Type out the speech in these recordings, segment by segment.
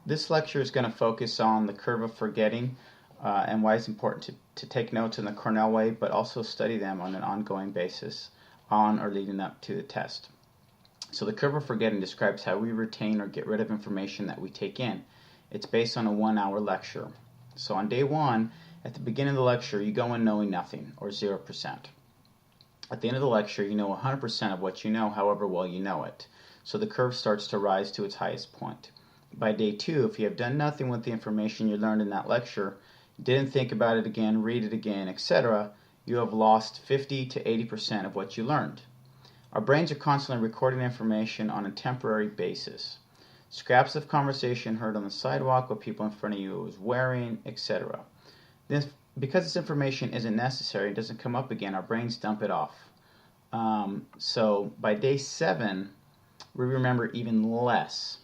This lecture is going to focus on the curve of forgetting and why it's important to take notes in the Cornell way, but also study them on an ongoing basis on or leading up to the test. So the curve of forgetting describes how we retain or get rid of information that we take in. It's based on a 1-hour lecture. So on day 1, at the beginning of the lecture, you go in knowing nothing, or 0%. At the end of the lecture, you know 100% of what you know, however well you know it. So the curve starts to rise to its highest point. By day 2, if you have done nothing with the information you learned in that lecture, didn't think about it again, read it again, etc., you have lost 50 to 80% of what you learned. Our brains are constantly recording information on a temporary basis. Scraps of conversation heard on the sidewalk, what people in front of you was wearing, etc. Because this information isn't necessary, it doesn't come up again, our brains dump it off. So by day 7, we remember even less.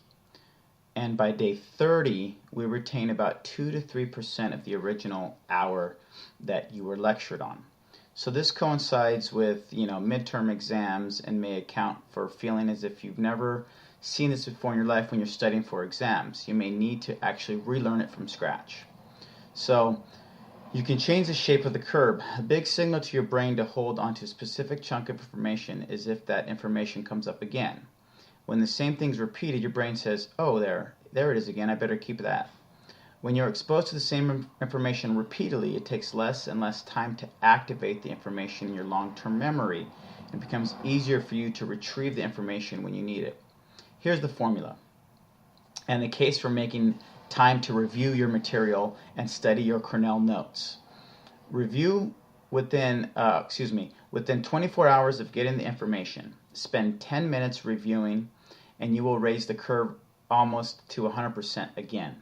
And by day 30, we retain about 2 to 3% of the original hour that you were lectured on. So this coincides with, midterm exams and may account for feeling as if you've never seen this before in your life when you're studying for exams. You may need to actually relearn it from scratch. So you can change the shape of the curve. A big signal to your brain to hold onto a specific chunk of information is if that information comes up again. When the same thing's repeated, your brain says, oh, there it is again, I better keep that. When you're exposed to the same information repeatedly, it takes less and less time to activate the information in your long-term memory, and it becomes easier for you to retrieve the information when you need it. Here's the formula, and the case for making time to review your material and study your Cornell notes. Review within 24 hours of getting the information. Spend 10 minutes reviewing, and you will raise the curve almost to 100% again.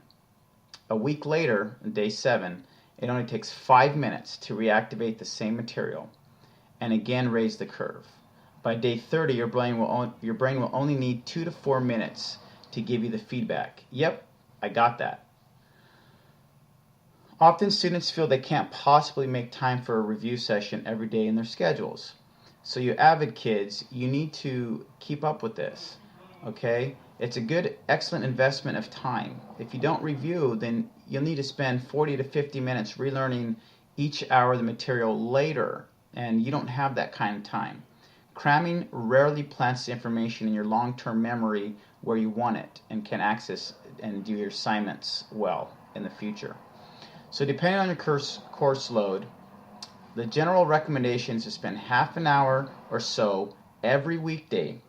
A week later, on day 7, it only takes 5 minutes to reactivate the same material and again raise the curve. By day 30, your brain will only need 2 to 4 minutes to give you the feedback. Yep, I got that. Often students feel they can't possibly make time for a review session every day in their schedules. So you avid kids, you need to keep up with this, okay? It's a good, excellent investment of time. If you don't review, then you'll need to spend 40 to 50 minutes relearning each hour of the material later, and you don't have that kind of time. Cramming rarely plants the information in your long-term memory where you want it and can access and do your assignments well in the future. So depending on your course load, the general recommendation is to spend half an hour or so every weekday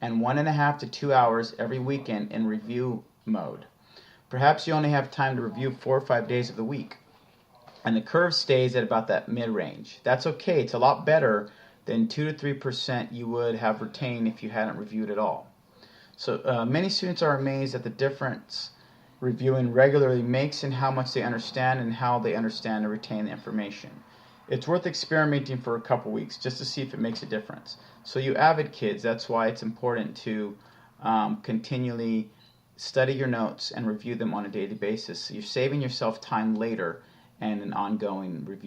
and 1.5 to 2 hours every weekend in review mode. Perhaps you only have time to review 4 or 5 days of the week, and the curve stays at about that mid-range. That's okay. It's a lot better than 2 to 3% you would have retained if you hadn't reviewed at all. So many students are amazed at the difference reviewing regularly makes in how much they understand and how they understand and retain the information. It's worth experimenting for a couple weeks just to see if it makes a difference. So you avid kids, that's why it's important to continually study your notes and review them on a daily basis. So you're saving yourself time later and an ongoing review.